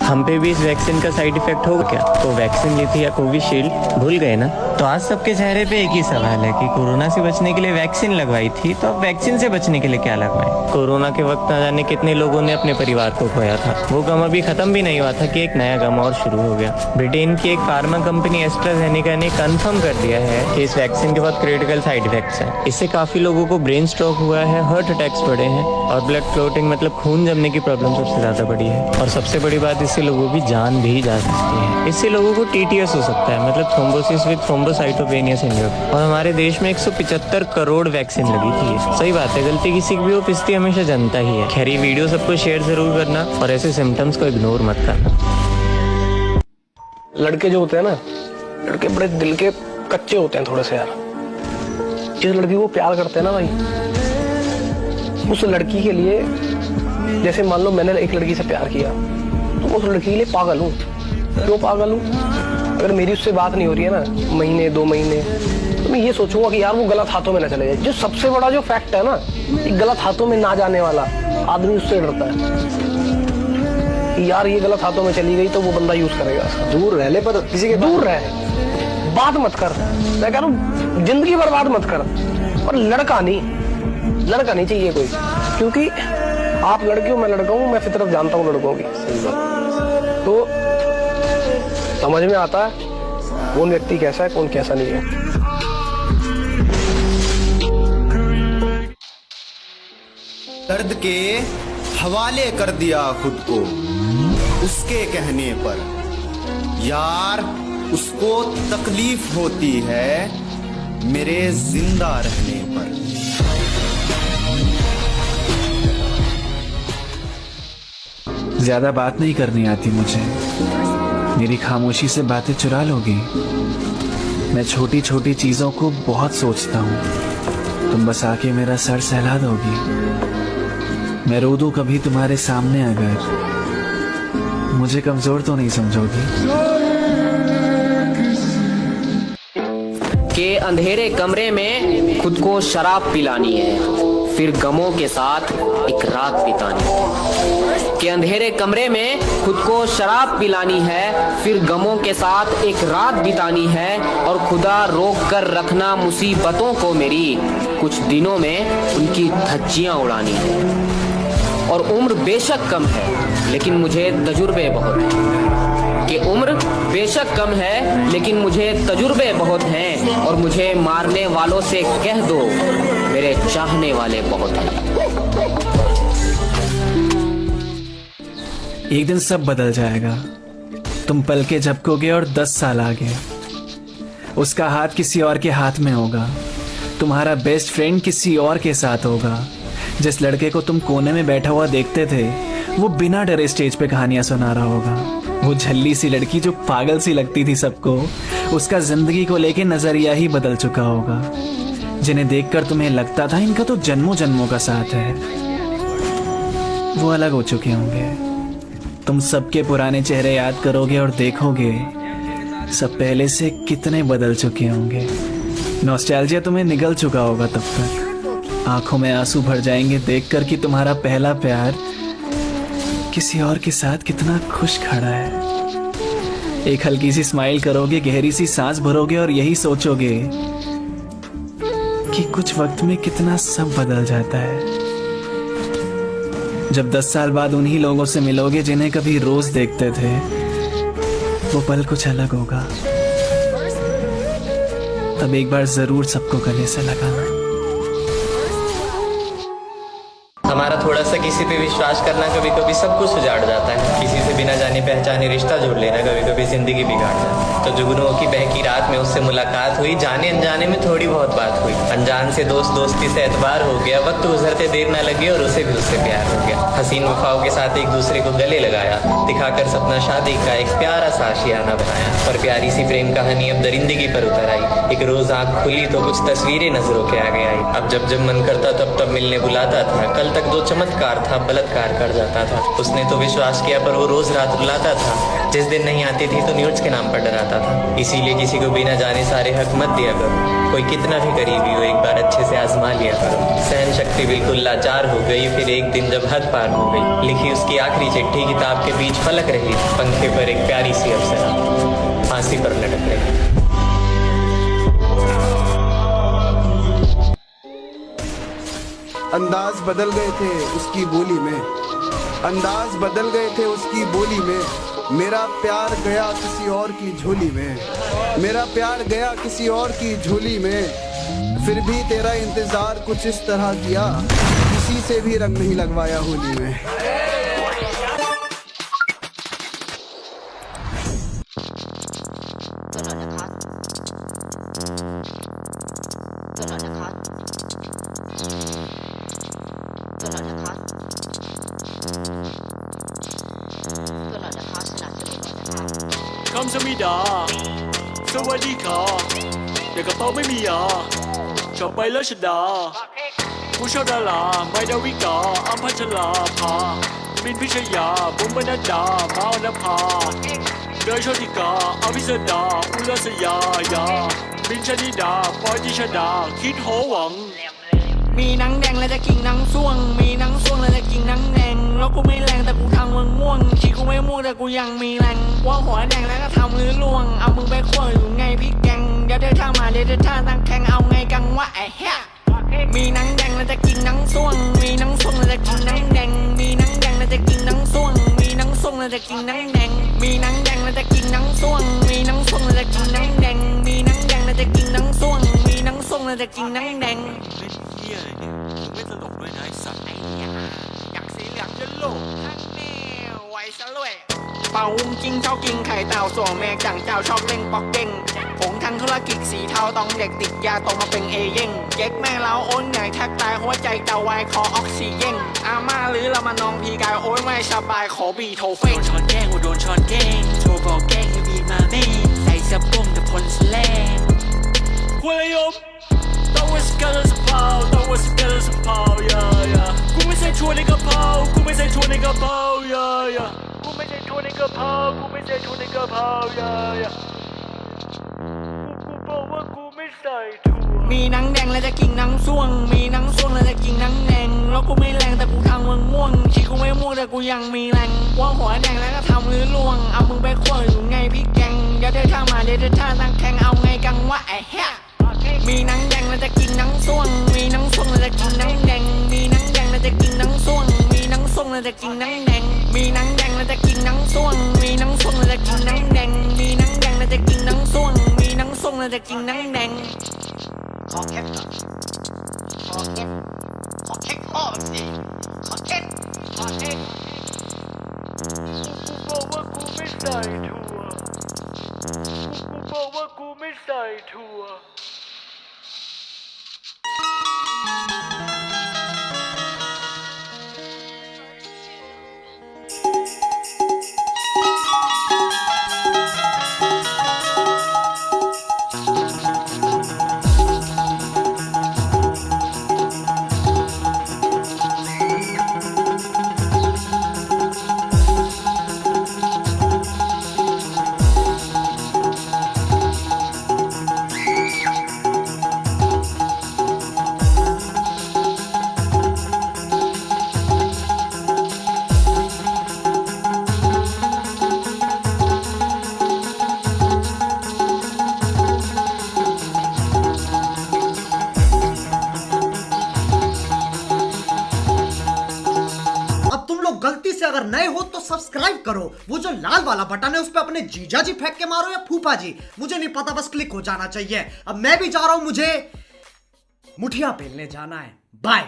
हम पे भी इस वैक्सीन का साइड इफेक्ट होगा क्या? तो वैक्सीन ली थी या कोविशील्ड, भूल गए ना? तो आज सबके चेहरे पे एक ही सवाल है कि कोरोना से बचने के लिए वैक्सीन लगवाई थी, तो अब वैक्सीन से बचने के लिए क्या लगवाएं? कोरोना के वक्त न जाने कितने लोगों ने अपने परिवार को खोया था। वो गम अभी खत्म भी नहीं हुआ था कि एक नया गम और शुरू हो गया। ब्रिटेन की एक फार्मा कंपनी एस्ट्राजेनेका ने कंफर्म कर दिया है कि इस वैक्सीन के बहुत क्रिटिकल साइड इफेक्ट्स हैं। इससे काफी लोगों को ब्रेन स्ट्रोक हुआ है, हार्ट अटैक्स बढ़े हैं और ब्लड क्लॉटिंग मतलब खून जमने की प्रॉब्लम सबसे ज्यादा बढ़ी है। और सबसे बड़ी बात, इससे लोगों की जान भी जा सकती है। इससे लोगों को टीटीएस हो सकता है, मतलब थ्रोम्बोसिस विद थ्रोम्बोसाइटोपेनिया सिंड्रोम। और हमारे देश में 175 करोड़ वैक्सीन लगी थी। सही बात है, गलती किसी की भी हो, पिस्ती हमेशा जनता ही है। खैर, ये वीडियो सबको शेयर जरूर करना और ऐसे सिम्टम्स को इग्नोर मत करना। लड़के जो होते हैं ना, लड़के बड़े दिल के कच्चे होते हैं थोड़े से यार। जिस लड़की को प्यार करते हैं ना भाई, उस लड़की के लिए, जैसे मान लो मैंने एक लड़की से प्यार किया, तो उस लड़की के लिए पागल हूँ। क्यों पागल हूँ? अगर मेरी उससे बात नहीं हो रही है ना महीने 2 महीने, तो मैं ये सोचूंगा कि यार वो गलत हाथों में ना चले जाए। जो सबसे बड़ा जो फैक्ट है ना, गलत हाथों में ना जाने वाला आदमी उससे डरता है कि यार ये गलत हाथों में चली गई तो वो बंदा यूज करेगा। दूर रहने पर किसी के दूर रहे, बात मत कर। मैं कह रहा हूँ जिंदगी बर्बाद मत कर। और लड़का नहीं चाहिए कोई, क्योंकि आप लड़के हो, मैं लड़का हूँ, मैं फितरत जानता हूँ लड़कों की। तो समझ में आता है कौन व्यक्ति कैसा है, कौन कैसा नहीं है। दर्द के हवाले कर दिया खुद को उसके कहने पर। यार उसको तकलीफ होती है मेरे जिंदा रहने पर। ज्यादा बात नहीं करनी आती मुझे, मेरी खामोशी से बातें चुरा लोगी। मैं छोटी छोटी चीजों को बहुत सोचता हूँ, तुम बस आके मेरा सर सहला दोगी। मैं रो दूं कभी तुम्हारे सामने अगर मुझे कमजोर तो नहीं समझोगी। के अंधेरे कमरे में खुद को शराब पिलानी है, फिर गमों के साथ एक रात बितानी है। के अंधेरे कमरे में खुद को शराब पिलानी है, फिर गमों के साथ एक रात बितानी है। और खुदा रोक कर रखना मुसीबतों को मेरी, कुछ दिनों में उनकी धज्जियां उड़ानी है। और उम्र बेशक कम है लेकिन मुझे तजुर्बे बहुत हैं। कि उम्र बेशक कम है लेकिन मुझे तजुर्बे बहुत हैं। और मुझे मारने वालों से कह दो मेरे चाहने वाले बहुत हैं। एक दिन सब बदल जाएगा, तुम पल के झपकोगे और 10 साल आगे उसका हाथ किसी और के हाथ में होगा। तुम्हारा बेस्ट फ्रेंड किसी और के साथ होगा। जिस लड़के को तुम कोने में बैठा हुआ देखते थे, वो बिना डरे स्टेज पे कहानियां सुना रहा होगा। वो झल्ली सी लड़की जो पागल सी लगती थी सबको, उसका जिंदगी को लेके नजरिया ही बदल चुका होगा। जिन्हें देखकर तुम्हें लगता था इनका तो जन्मों जन्मों का साथ है, वो अलग हो चुके होंगे। तुम सबके पुराने चेहरे याद करोगे और देखोगे सब पहले से कितने बदल चुके होंगे। नॉस्टैल्जिया तुम्हें निगल चुका होगा तब तक। आंखों में आंसू भर जाएंगे देखकर कि तुम्हारा पहला प्यार किसी और के साथ कितना खुश खड़ा है। एक हल्की सी स्माइल करोगे, गहरी सी सांस भरोगे और यही सोचोगे कि कुछ वक्त में कितना सब बदल जाता है। जब 10 साल बाद उन्हीं लोगों से मिलोगे जिन्हें कभी रोज देखते थे, वो पल कुछ अलग होगा। तब एक बार जरूर सबको गले से लगाना। हमारा थोड़ा सा किसी पे विश्वास करना कभी कभी सब कुछ उजाड़ जाता है। किसी से बिना जाने पहचाने रिश्ता जोड़ लेना कभी कभी जिंदगी बिगाड़ जाता है। तो जुगनुओं की बहकी रात में उससे मुलाकात हुई, जाने अनजाने में थोड़ी बहुत बात हुई। अनजान से दोस्त, दोस्ती से एतबार हो गया। वक्त गुजरते देर न लगी और उसे भी उससे प्यार हो गया। हसीन वफाओं के साथ एक दूसरे को गले लगाया, दिखाकर सपना शादी का एक प्यारा सा आशियाना बनाया। और प्यारी सी प्रेम कहानी अब दरिंदगी पर उतर आई। एक रोज आंख खुली तो कुछ तस्वीरें नजरों के आगे आई। अब जब जब मन करता तब तब मिलने बुलाता था। कल तक जो चमत्कार था बलात्कार कर जाता था। उसने तो विश्वास किया पर वो रोज रात बुलाता था, जिस दिन नहीं आती थी तो न्यूज़ के नाम पर डराता था। इसीलिए किसी को बिना जाने सारे हक मत दिया करो। कोई कितना भी करीबी हो, एक बार अच्छे से आजमा लिया करो। सहन शक्ति बिल्कुल लाचार हो गई, फिर एक दिन जब हद पार हो गई, लिखी उसकी आखिरी चिट्ठी किताब के बीच फलक रही, पंखे पर एक प्यारी सी अप्सरा फांसी पर लटक रही। अंदाज बदल गए थे उसकी बोली में, अंदाज बदल गए थे उसकी बोली में। मेरा प्यार गया किसी और की झोली में, मेरा प्यार गया किसी और की झोली में। फिर भी तेरा इंतजार कुछ इस तरह किया, किसी से भी रंग नहीं लगवाया होली में।คำสมิดาสวัสดีค่ะแต่กระเป๋าไม่มียาชอบไปแล้วชดาผู้ชอบดาราไม่ดาวิกาอัมพัชราภาบินพิชยาบุ๋มบรรดามาอนภาเดยโชติกาอภิสดาอุลสยายาบินชนิดาปอยติชดาคิดโหวัง มีหนังแดงแล้วจะกินหนังส่วงมีหนังส่วงแล้วจะกินหนังแดงแล้วกูไม่แรงแต่กูทำมึงม่วงชีกูไม่ม่วงแต่กูยังมีแรงว่าหัวแดงแล้วก็ทำมือล่วงเอามึงไปคั่วอยู่ไงพี่แกงเดี๋ยวเธอท่ามาเดี๋ยวเธอท่าตั้งแข่งเอาไงกังวะไอ้เหี้ยมีหนังแดงแล้วจะกินหนังส่วงมีหนังส่วงแล้วจะกินหนังแดงมีหนังแดงแล้วจะกินหนังส่วงมีหนังส่วงแล้วจะกินหนังแดงมีหนังแดงแล้วจะกินหนังส่วงมีหนังส่วงแล้วจะกินหนังแดงมีหนังแดงแล้วจะกินหนังส่วงมีหนังส่วงแล้วจะกินหนังแดง เล่นเหี้ยอะไรเนี่ยมึงไม่ตลกด้วยนะไอ้สัตว์ อยากสีเหลืองจะโลกทั้งแนวไว้ซะเลยเป่าวุ้งจิ้งชอบกินไข่เต่าส่วนแม่จังเจ้าชอบเล่นป๊อกเด้งผงทางธุรกิจสีเทาต้องเด็กติดยาโตมาเป็นเอเย่งเจ๊กแม่เราโอนใหญ่แทกตายหัวใจจะวายคอออกซิเจนอาม่าหรือเรามานองพีกายโอ้ยไม่สบายขอบีโทเฟ โด ง นช้อนแกล้งโดนช้อนแกล้งโทรบอกแกล้งให้บีมาแม่ใส่เสื้อโป้งแต่คนแสลงคุยยบต้องว่าสกัดสะเพาต้องว่าสกัดสะเพายายากูไม่ใช่ชวนในกระเพรากูไม่ใช่ชวนในกระเพรายายากูไม่ใช่ชวนในกระเพรากูไม่ใช่ชวนในกระเพรายายากูบอกว่ากูไม่ใส่ถั่ว มีหนังแดงแล้วจะกินหนังส่วงมีหนังส่วงแล้วจะกินหนังแดงแล้วกูไม่แรงแต่กูทำมึงม่วงชีกูไม่ม่วงแต่กูยังมีแรงว่าหัวแดงแล้วก็ทำมือล่วงเอามึงไปคั่วอยู่ไงพี่แกงเดี๋ยวเธอท่ามาเดี๋ยวเธอท่าตั้งแข่งเอาไงกังวะไอ้เหี้ยมีหนังแดงแล้วจะกินหนังส่วงมีหนังส่วงแล้วจะกินหนังแดงมีหนังแดงแล้วจะกินหนังส่วงมีหนังส่วงแล้วจะกินหนังแดงมีหนังแดงแล้วจะกินหนังส่วงมีหนังส่วงแล้วจะกินหนังแดงมีหนังแดงแล้วจะกินหนังส่วงมีหนังส่วงแล้วจะกินหนังแดงขอเค็ดก่อนขอเค็ดขอเค็ดพ่อมันสิขอเค็ดขอเค็ด กูบอกว่ากูไม่ใส่ถั่วกูบอกว่ากูไม่ใส่ถั่ว अगर नए हो तो सब्सक्राइब करो, वो जो लाल वाला बटन है उस पे अपने जीजा जी फेंक के मारो या फूफा जी, मुझे नहीं पता, बस क्लिक हो जाना चाहिए। अब मैं भी जा रहा हूं, मुझे मुठिया पेलने जाना है। बाय।